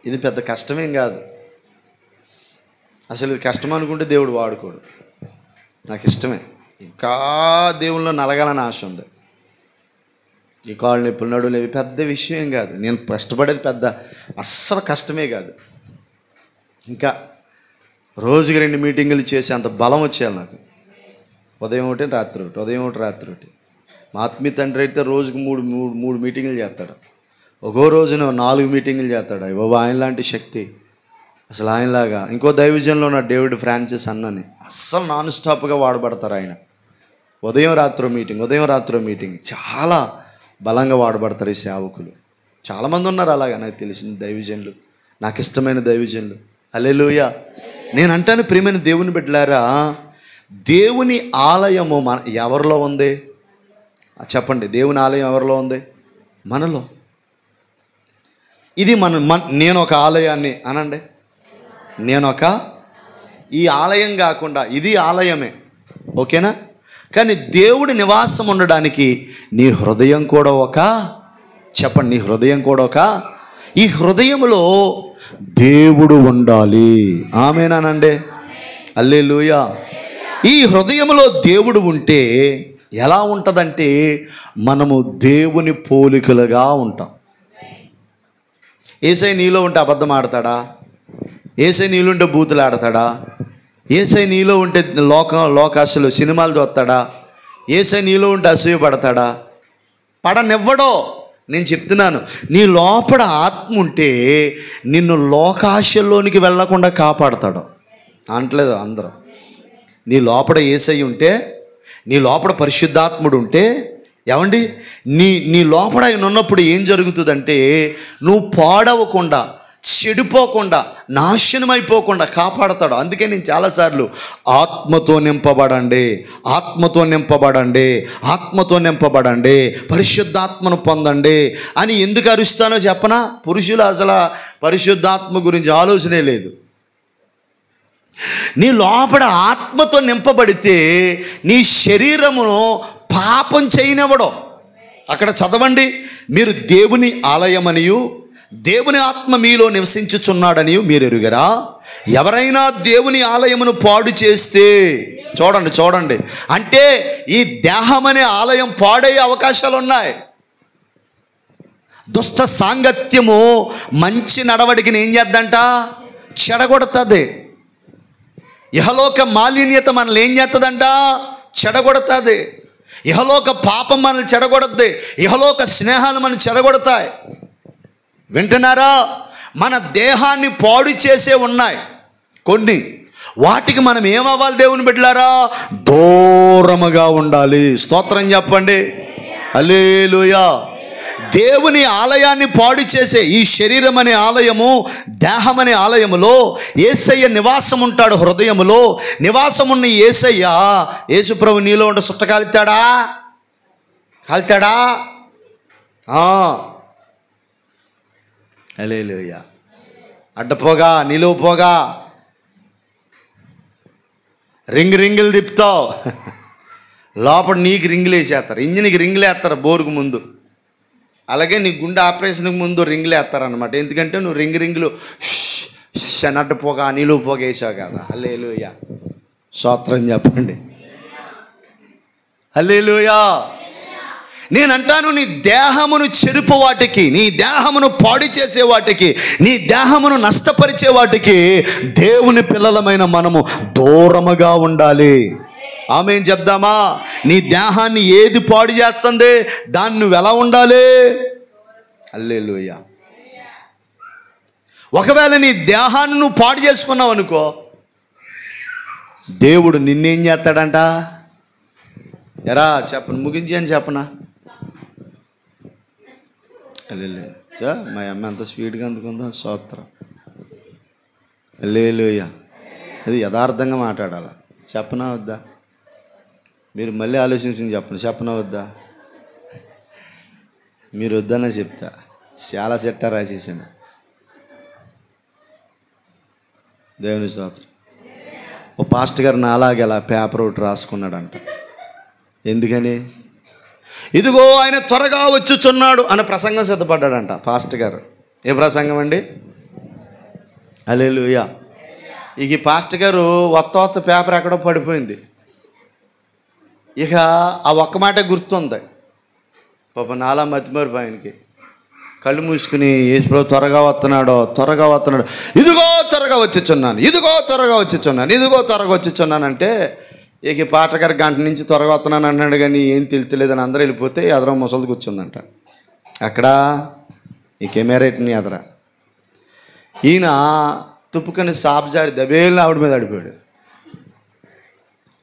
ఇది పెద్ద కష్టమేం కాదు. అసలు ఇది కష్టం అనుకుంటే దేవుడు వాడుకోడు. నాకు ఇష్టమే, ఇంకా దేవుల్లో నలగాలని ఆశ ఉంది. ఈ కాళ్ళు నొప్పులు, నడువులు ఇవి పెద్ద విషయం కాదు. నేను కష్టపడేది పెద్ద అస్సలు కష్టమే కాదు. ఇంకా రోజుకి 2 మీటింగులు చేసి అంత బలం వచ్చేయాలి నాకు. ఉదయం ఒకటి, రాత్రి ఒకటి, ఉదయం ఒకటి, రాత్రి ఒకటి. మా ఆత్మీయ తండ్రి అయితే రోజుకు మూడు మీటింగులు చేస్తాడు. ఒక్కో రోజున 4 మీటింగులు చేస్తాడు. బాబా, ఆయన లాంటి శక్తి అసలు ఆయనలాగా ఇంకో దైవజన్లో ఉన్న డేవిడ్ ఫ్రాన్సిస్ అన్నని అస్సలు నాన్ స్టాప్గా వాడబడతారు. ఆయన ఉదయం రాత్రో మీటింగ్ చాలా బలంగా వాడబడతారు ఈ సేవకులు. చాలామంది ఉన్నారు అలాగా, నాకు తెలిసిన దైవజనులు, నాకు ఇష్టమైన దైవజనులు. హల్లెలూయా. నేను అంటాను, ప్రియమైన దేవుని బిడ్డలారా, దేవుని ఆలయము ఎవరిలో ఉంది చెప్పండి? దేవుని ఆలయం ఎవరిలో ఉంది? మనలో. ఇది నేను ఒక ఆలయాన్ని అనండి, ఈ ఆలయం కాకుండా ఇది ఆలయమే, ఓకేనా? కానీ దేవుడి నివాసం ఉండడానికి నీ హృదయం కూడా చెప్పండి, నీ హృదయం కూడా ఈ హృదయంలో దేవుడు ఉండాలి. ఆమేనానండి? హల్లెలూయా. ఈ హృదయంలో దేవుడు ఉంటే ఎలా ఉంటుందంటే మనము దేవుని పోలికలుగా ఉంటాం. యేసయ్య నీలో ఉంటే అబద్ధం ఆడతాడా? యేసయ్య నీలో ఉంటే బూతులు ఆడతాడా? యేసయ్య నీలో ఉంటే లోకాశలు సినిమాలు చూస్తాడా? యేసయ్య నీలో ఉంటే అసూయపడతాడా? పడనివ్వడో. నేను చెప్తున్నాను, నీ లోపల ఆత్మ ఉంటే నిన్ను లోకాశల్లోనికి వెళ్ళకుండా కాపాడతాడు. అంటలేదు అందరూ. నీ లోపల యేసయ్య ఉంటే, నీ లోపల పరిశుద్ధాత్ముడు ఉంటే, ఏమండి, నీ లోపల ఆయన ఉన్నప్పుడు ఏం జరుగుతుందంటే నువ్వు పాడవకుండా, చెడిపోకుండా, నాశనం అయిపోకుండా కాపాడతాడు. అందుకే నేను చాలాసార్లు ఆత్మతో నింపబడండి, పరిశుద్ధాత్మను పొందండి అని ఎందుకు అరుస్తానో చెప్పనా? పురుషులు అసలు పరిశుద్ధాత్మ గురించి ఆలోచనే లేదు. నీ లోపల ఆత్మతో నింపబడితే నీ శరీరమును పాపం చేయనివ్వడం. అక్కడ చదవండి, మీరు దేవుని ఆలయమనియు దేవుని ఆత్మ మీలో నివసించుచున్నాడనియు మీరు ఎరుగరా? ఎవరైనా దేవుని ఆలయమును పాడు చేస్తే, చూడండి, అంటే ఈ దేహం అనే ఆలయం పాడయ్యే అవకాశాలు ఉన్నాయి. దుష్ట సాంగత్యము మంచి నడవడికని ఏం చేద్దంట? చెడగొడుతుంది. ఇహలోక మాలిన్యత మనల్ని ఏం చేస్తుందంట? చెడగొడుతుంది. ఇహలోక పాపం మనల్ని చెడగొడుద్ది. ఇహలోక స్నేహాలు మనల్ని చెడగొడతాయి. వింటున్నారా? మన దేహాన్ని పాడు చేసే ఉన్నాయి కొన్ని. వాటికి మనం ఏమవ్వాలి దేవుని బిడ్డలారా? దూరముగా ఉండాలి. స్తోత్రం చెప్పండి. హల్లెలూయా. దేవుని ఆలయాన్ని పాడు చేసే ఈ శరీరం అనే ఆలయము, దేహం అనే ఆలయములో యేసయ్య నివాసం ఉంటాడు. హృదయములో నివాసం ఉన్న యేసయ్య, యేసుప్రభు నీలో ఉండే సుట్ట కాలుతాడా? హల్లెలూయా. అడ్డపోగా, నిలువుపోగా, రింగులు తిప్పుతావు, లోపల నీకు రింగులు వేసేస్తారు, ఇంజిన్కి రింగులు వేస్తారు బోరుకు ముందు. అలాగే నీ గుండె ఆపరేషన్కి ముందు రింగులు వేస్తారనమాట. ఎందుకంటే నువ్వు రింగులు నడ్డపోగా, నిలువుపోగా వేసావు కదా. హల్లెలూయా. స్తోత్రం చెప్పండి. హల్లెలూయా. నేనంటాను, నీ దేహమును చెరుపు వాటికి, నీ దేహమును పాడు చేసే వాటికి, నీ దేహమును నష్టపరిచే వాటికి దేవుని పిల్లలమైన మనము దూరముగా ఉండాలి. ఆమేన్ చెప్దామా? నీ దేహాన్ని ఏది పాడు చేస్తుంది, దాన్ని నువ్వు ఎలా ఉండాలి? హల్లెలూయా. ఒకవేళ నీ దేహాన్ని నువ్వు పాడు చేసుకున్నావు అనుకో, దేవుడు నిన్నేం చేస్తాడంట? ఎరా చెప్పను, ముగించి అని చెప్పనా? హల్లెలూయా. మా అమ్మ ఎంత స్పీడ్గా అందుకుందో. స్తోత్రం. హల్లెలూయా. అది యథార్థంగా మాట్లాడాలి. చెప్పనా వద్దా? మీరు మళ్ళీ ఆలోచించి చెప్పనా వద్దా? మీరు వద్దనే చెప్తా. చాలా సెట్టా రాసేసాను. దేవుని స్తోత్రం. ఓ పాస్టర్ గారు నాలాగే అలా పేపర్ ఒకటి రాసుకున్నాడంట. ఎందుకని? ఇదిగో ఆయన త్వరగా వచ్చుచున్నాడు అనే ప్రసంగం సిద్ధపడ్డాడంట పాస్టర్ గారు. ఏ ప్రసంగం అండి? హల్లెలూయా. ఇక ఈ పాస్టర్ గారు వత్త పేపర్ ఎక్కడో పడిపోయింది. ఇక ఆ ఒక్క మాట గుర్తుంది. పాప నాలా మతిమరుపు ఆయనకి. కళ్ళు మూసుకుని యేసుప్రభు త్వరగా వస్తున్నాడు, ఇదిగో త్వరగా వచ్చుచున్నాను అంటే, ఇక పాట గారు గంట నుంచి త్వరగా వస్తున్నాను అన్నాడు. కానీ ఏం తెలుతులేదని అందరూ వెళ్ళిపోతే ఎదర ముసలిది కూర్చుందంట. అక్కడ ఈ కెమెరా ఎట్ని ఎదర ఈయన తుప్పుకొని సాబ్జారి దబేలు ఆవిడ మీద అడిపోయాడు.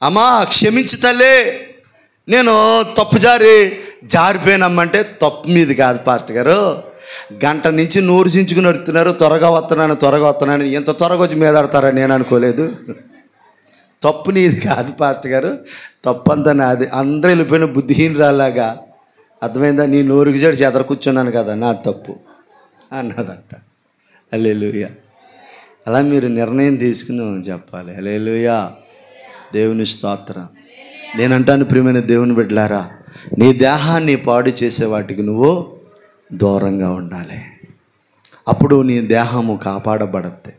అమ్మా క్షమించి తల్లి, నేను తప్పుజారి జారిపోయానమ్మంటే తప్పు మీది కాదు పాస్టర్ గారు, గంట నుంచి నూరు చించుకుని వస్తున్నారు, త్వరగా వస్తున్నాను, ఎంత త్వరగా వచ్చి మీద ఆడతారని నేను అనుకోలేదు. తప్పు నీది కాదు పాస్టర్ గారు, తప్పు అంతా నాది. అందరూ వెళ్ళిపోయిన బుద్ధిహీనరాలాగా అర్థమైందా, నీ నోరుకి చెడు చెదర కూర్చున్నాను కదా, నా తప్పు అన్నదంట. హల్లెలూయా. అలా మీరు నిర్ణయం తీసుకుని చెప్పాలి. హల్లెలూయా, దేవుని స్తోత్రం. నేనంటాను ప్రియమైన దేవుని బిడ్డలారా, నీ దేహాన్ని పాడు చేసే వాటికి నువ్వు దూరంగా ఉండాలి. అప్పుడు నీ దేహము కాపాడబడద్ది.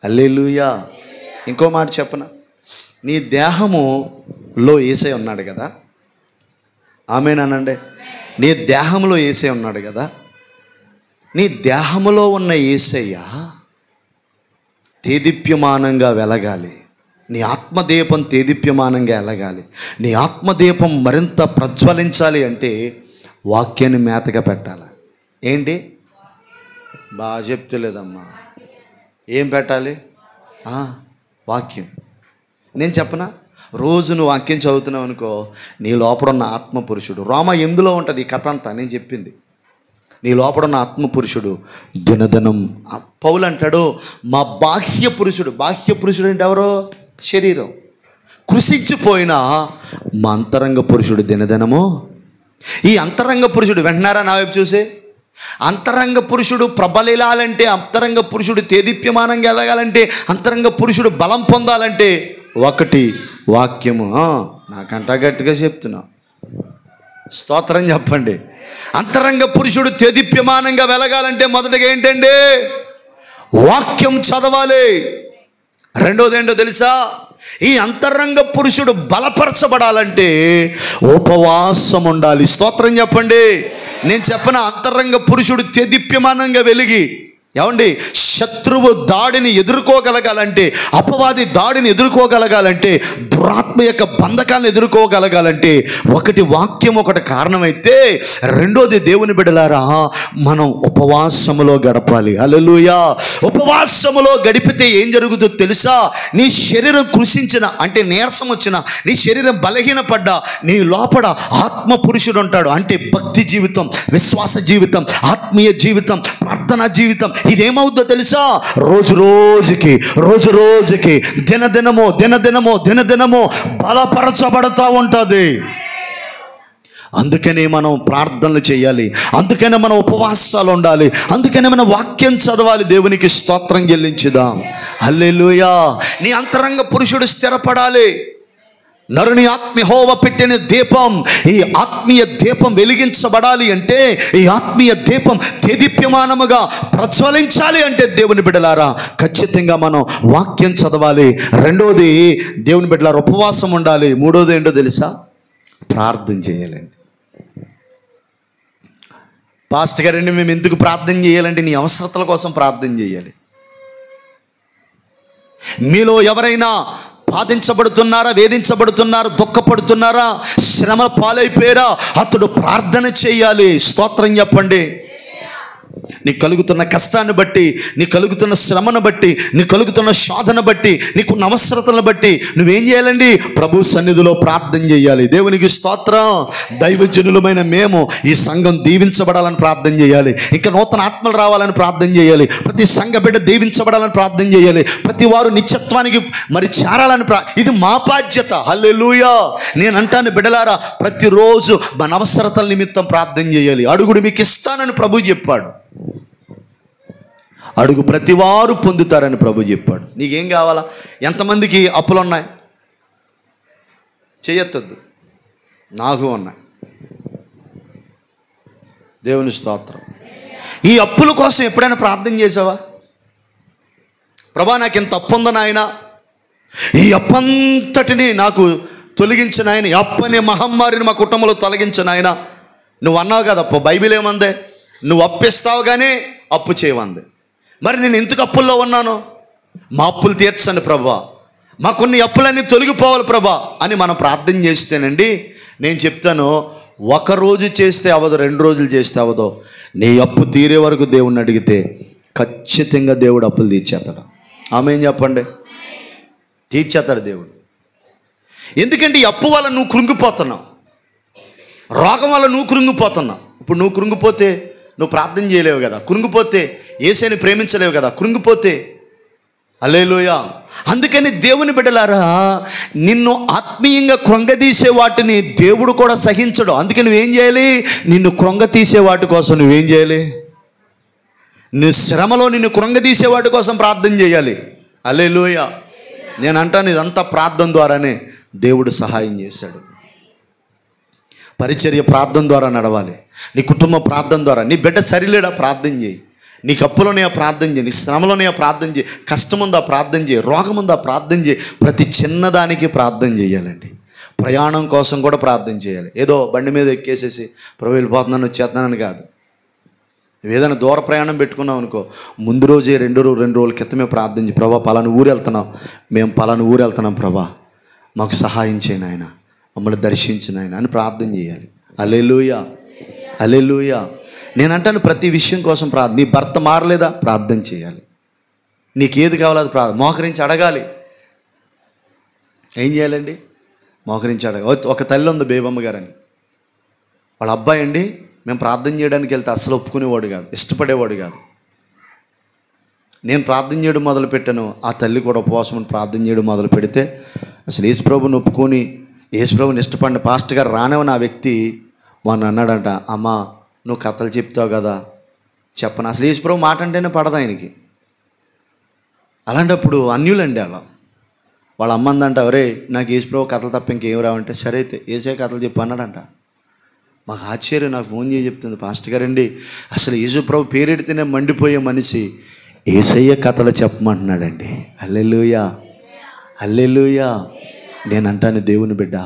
హల్లెలూయా. ఇంకో మాట చెప్పనా, నీ దేహములో యేసయ్య ఉన్నాడు కదా, ఆమేనండి. నీ దేహంలో యేసయ్య ఉన్నాడు కదా, నీ దేహములో ఉన్న యేసయ్య తేదీప్యమానంగా వెలగాలి. నీ ఆత్మదీపం తేదీప్యమానంగా వెలగాలి. నీ ఆత్మదీపం మరింత ప్రజ్వలించాలి అంటే వాక్యాన్ని మేతగా పెట్టాలి. ఏంటి బాగా చెప్తలేదమ్మా, ఏం పెట్టాలి? వాక్యం. నేను చెప్పనా, రోజు నువ్వు వాక్యం చదువుతున్నావు అనుకో, నీ లోపల ఉన్న ఆత్మపురుషుడు, రోమా 8లో ఉంటుంది ఈ కథ అంతా నేను చెప్పింది. నీ లోపల ఉన్న ఆత్మపురుషుడు దినదినం, పౌలు అంటాడు మా బాహ్య పురుషుడు అంటే ఎవరో శరీరం కృషించిపోయినా మా అంతరంగ పురుషుడు దినదినము. ఈ అంతరంగ పురుషుడు వింటున్నారా నా వైపు చూసి, అంతరంగ పురుషుడు ప్రబలిలాలంటే, అంతరంగ పురుషుడు తేదీప్యమానంగా ఎదగాలంటే, అంతరంగ పురుషుడు బలం పొందాలంటే ఒకటి వాక్యము. నాకంటా గట్టిగా చెప్తున్నా, స్తోత్రం చెప్పండి. అంతరంగ పురుషుడు తేదీప్యమానంగా వెలగాలంటే మొదటగా ఏంటండి, వాక్యం చదవాలి. రెండోది ఏంటో తెలుసా, ఈ అంతరంగ పురుషుడు బలపరచబడాలంటే ఉపవాసం ఉండాలి. స్తోత్రం చెప్పండి. నేను చెప్పిన అంతరంగ పురుషుడు తేదీప్యమానంగా వెలిగి, ఏమండి, శత్రువు దాడిని ఎదుర్కోగలగాలంటే, అపవాది దాడిని ఎదుర్కోగలగాలంటే, దురాత్మ యొక్క బంధకాలను ఎదుర్కోగలగాలంటే ఒకటి వాక్యం ఒకటి కారణమైతే, రెండోది దేవుని బిడ్డలారా మనం ఉపవాసములో గడపాలి. హల్లెలూయా. ఉపవాసములో గడిపితే ఏం జరుగుతుందో తెలుసా, నీ శరీరం కృషించిన అంటే నీరసం వచ్చిన, నీ శరీరం బలహీనపడ్డా, నీ లోపల ఆత్మ పురుషుడు ఉంటాడు. అంటే భక్తి జీవితం, విశ్వాస జీవితం, ఆత్మీయ జీవితం, ప్రార్థనా జీవితం, ఇదేమవుద్దో తెలుసా, రోజు రోజుకి దినదినము బలపరచబడతా ఉంటుంది. అందుకనే మనం ప్రార్థనలు చేయాలి, అందుకనే మనం ఉపవాసాలు ఉండాలి, అందుకనే మనం వాక్యం చదవాలి. దేవునికి స్తోత్రం చెల్లించుదాం. హల్లెలూయా. నీ అంతరంగ పురుషుడు స్థిరపడాలి. నరుని ఆత్మీయహోవ పెట్టిన దీపం, ఈ ఆత్మీయ దీపం వెలిగించబడాలి అంటే, ఈ ఆత్మీయ దీపం తేదీప్యమానముగా ప్రజ్వలించాలి అంటే దేవుని బిడ్డలారా ఖచ్చితంగా మనం వాక్యం చదవాలి. రెండోది దేవుని బిడ్డలారా ఉపవాసం ఉండాలి. మూడోది ఏంటో తెలుసా, ప్రార్థన చేయాలండి. పాస్టర్ గారండి మేము ఎందుకు ప్రార్థన చేయాలంటే, నీ అవసరతల కోసం ప్రార్థన చేయాలి. మీలో ఎవరైనా బాధించబడుతున్నారా, వేధించబడుతున్నారా, దుఃఖపడుతున్నారా, శ్రమ పాలైపోయారా, అతడు ప్రార్థన చేయాలి. స్తోత్రం చెప్పండి. నీకు కలుగుతున్న కష్టాన్ని బట్టి, నీకు కలుగుతున్న శ్రమను బట్టి, నీకు కలుగుతున్న శోధన బట్టి, నీకున్న అవసరతలను బట్టి నువ్వేం చేయాలండి, ప్రభు సన్నిధిలో ప్రార్థన చేయాలి. దేవునికి స్తోత్రం. దైవజనులమైన మేము ఈ సంఘం దీవించబడాలని ప్రార్థన చేయాలి. ఇంకా నూతన ఆత్మలు రావాలని ప్రార్థన చేయాలి. ప్రతి సంఘ బిడ్డ దీవించబడాలని ప్రార్థన చేయాలి. ప్రతి వారు నిత్యత్వానికి మరి చేరాలని ఇది మా బాధ్యత. హల్లెలూయా. నేను అంటాను బిడ్డలారా, ప్రతిరోజు మన అవసరతల నిమిత్తం ప్రార్థన చేయాలి. అడుగుడు మీకు ఇస్తానని ప్రభు చెప్పాడు. అడుగు ప్రతివారు పొందుతారని ప్రభు చెప్పాడు. నీకేం కావాలా? ఎంతమందికి అప్పులు ఉన్నాయి? చేయొద్దు. నాకు ఉన్నాయి. దేవుని స్తోత్రం. ఈ అప్పుల కోసం ఎప్పుడైనా ప్రార్థన చేసావా? ప్రభా నాకు ఇంత అప్పు ఉందా నాయన, ఈ అప్పంతటిని నాకు తొలగించిన ఆయన, ఈ అప్పనే మహమ్మారిని మా కుటుంబంలో తొలగించిన ఆయన. నువ్వు అన్నావు కదా అప్పు, బైబిల్ ఏమందే, నువ్వు అప్పిస్తావు కానీ అప్పు చేయమంది. మరి నేను ఎందుకు అప్పుల్లో ఉన్నాను? మా అప్పులు తీర్చండి ప్రభా, మా కొన్ని అప్పులన్నీ తొలగిపోవాలి ప్రభా అని మనం ప్రార్థన చేస్తేనండి, నేను చెప్తాను, ఒకరోజు చేస్తే అవ్వదు, 2 రోజులు చేస్తే అవ్వదు. నీ అప్పు తీరే వరకు దేవుణ్ణి అడిగితే ఖచ్చితంగా దేవుడు అప్పులు తీర్చేస్తాడు. ఆమేన్ చెప్పండి. తీర్చేస్తాడు దేవుడు. ఎందుకంటే ఈ అప్పు వల్ల నువ్వు కృంగిపోతున్నావు, రోగం వల్ల నువ్వు కృంగిపోతున్నావు. ఇప్పుడు నువ్వు కృంగిపోతే నువ్వు ప్రార్థన చేయలేవు కదా, కృంగిపోతే యేసుని ప్రేమించలేవు కదా, కృంగిపోతే. హల్లెలూయా. అందుకని దేవుని బిడ్డలారా, నిన్ను ఆత్మీయంగా కృంగదీసే వాటిని దేవుడు కూడా సహించడు. అందుకని నువ్వేం చేయాలి? నిన్ను కృంగతీసే వాటి కోసం నువ్వేం చేయాలి? నీ శ్రమలో నిన్ను కృంగదీసే వాటి కోసం ప్రార్థన చేయాలి. హల్లెలూయా. నేను అంటాను, ఇదంతా ప్రార్థన ద్వారానే దేవుడు సహాయం చేశాడు. పరిచర్య ప్రార్థన ద్వారా నడవాలి. నీ కుటుంబం ప్రార్థన ద్వారా. నీ బిడ్డ సరిలేడా? ప్రార్థన చేయి. నీకు అప్పులోనే ప్రార్థన చేయి, నీ శ్రమలోనే ప్రార్థన చేయి, కష్టం ఉందా ప్రార్థన చేయి, రోగం ఉందా ప్రార్థన చేయి. ప్రతి చిన్నదానికి ప్రార్థన చేయాలండి. ప్రయాణం కోసం కూడా ప్రార్థన చేయాలి. ఏదో బండి మీద ఎక్కేసేసి ప్రభు వెళ్ళిపోతున్నాను వచ్చేస్తున్నాను కాదు. నువ్వు ఏదైనా దూర ప్రయాణం పెట్టుకున్నావు అనుకో, ముందు రోజే రెండు రోజుల క్రితమే ప్రార్థన చేయి. ప్రభా పలానా ఊరు వెళ్తున్నాం, మేము పలానా ఊరు వెళ్తున్నాం, ప్రభా మాకు సహాయం చేయను ఆయన, మమ్మల్ని దర్శించిన ఆయన అని ప్రార్థన చేయాలి. హల్లెలూయా, హల్లెలూయా. నేను అంటాను, ప్రతి విషయం కోసం ప్రార్థన. నీ భర్త మారలేదా? ప్రార్థన చేయాలి. నీకు ఏది కావాలో అది మోకరించి అడగాలి. ఏం చేయాలండి? మోకరించి అడగాలి. ఒక తల్లి ఉంది, బేబమ్మ గారని. వాళ్ళ అబ్బాయి అండి, మేము ప్రార్థన చేయడానికి వెళ్తే అసలు ఒప్పుకునేవాడు కాదు, ఇష్టపడేవాడు కాదు. నేను ప్రార్థన చేయడం మొదలుపెట్టాను, ఆ తల్లి కూడా ఉపవాసం ప్రార్థన చేయడం మొదలు పెడితే అసలు యేసుప్రభుని ఒప్పుకొని యేసుప్రభుని ఇష్టపడిన పాస్టర్ గారు రానివని ఆ వ్యక్తి మొన్న అన్నాడంట, అమ్మ నువ్వు కథలు చెప్తావు కదా, చెప్పను. అసలు యేసుప్రభు మాట అంటేనే పడదు ఆయనకి. అలాంటప్పుడు అన్యులండి అలా. వాళ్ళ అమ్మందంట, ఒరే నాకు యేసుప్రభు కథలు తప్ప ఇంకేం రావంటే, సరే అయితే ఏసే కథలు చెప్పు అన్నాడంట. మాకు ఆశ్చర్యం. నాకు ఫోన్ చేసి చెప్తుంది, పాస్టర్ గారండి అసలు యేసుప్రభు పేరెడితేనే మండిపోయే మనిషి యేసయ్య కథలు చెప్పమంటున్నాడండి. హల్లెలూయా, హల్లెలూయా. నేనంటాను, దేవుని బిడ్డ,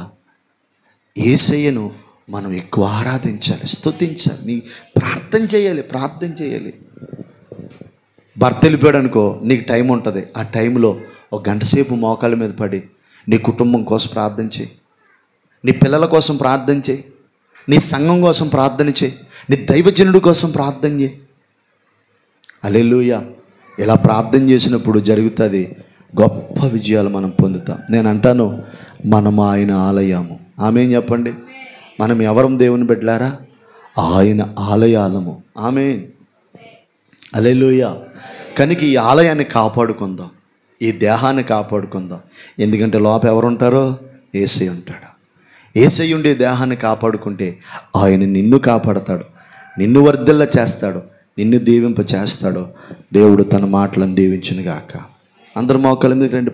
యేసయ్యను మనం ఎక్కువ ఆరాధించాలి, స్తుతించాలి, ప్రార్థన చేయాలి. భర్త వెళ్ళిపోయాడు అనుకో, నీకు టైం ఉంటుంది. ఆ టైంలో ఒక గంట సేపు మోకాళ్ళ మీద పడి నీ కుటుంబం కోసం ప్రార్థన చేయి, నీ పిల్లల కోసం ప్రార్థన చేయి, నీ సంఘం కోసం ప్రార్థన చేయి, నీ దైవజనుడి కోసం ప్రార్థన చేయి. హల్లెలూయా. ఇలా ప్రార్థన చేసినప్పుడు జరుగుతుంది, గొప్ప విజయాలు మనం పొందుతాం. నేను అంటాను, మనం ఆయన ఆలయము. ఆమేన్ చెప్పండి. మనం ఎవరం దేవుని బిడ్డలారా? ఆయన ఆలయాలము. ఆమేన్, హల్లెలూయా. కనుక ఈ ఆలయాన్ని కాపాడుకుందాం, ఈ దేహాన్ని కాపాడుకుందాం. ఎందుకంటే లోపల ఎవరుంటారో? యేసయ్య ఉంటాడు. యేసయ్య ఉండే దేహాన్ని కాపాడుకుంటే ఆయన నిన్ను కాపాడతాడు, నిన్ను వర్ధిల్ల చేస్తాడు, నిన్ను దీవింప చేస్తాడు. దేవుడు తన మాటలను దీవించునుగాక. అందరూ మోకాళ్ళ మీద రండి.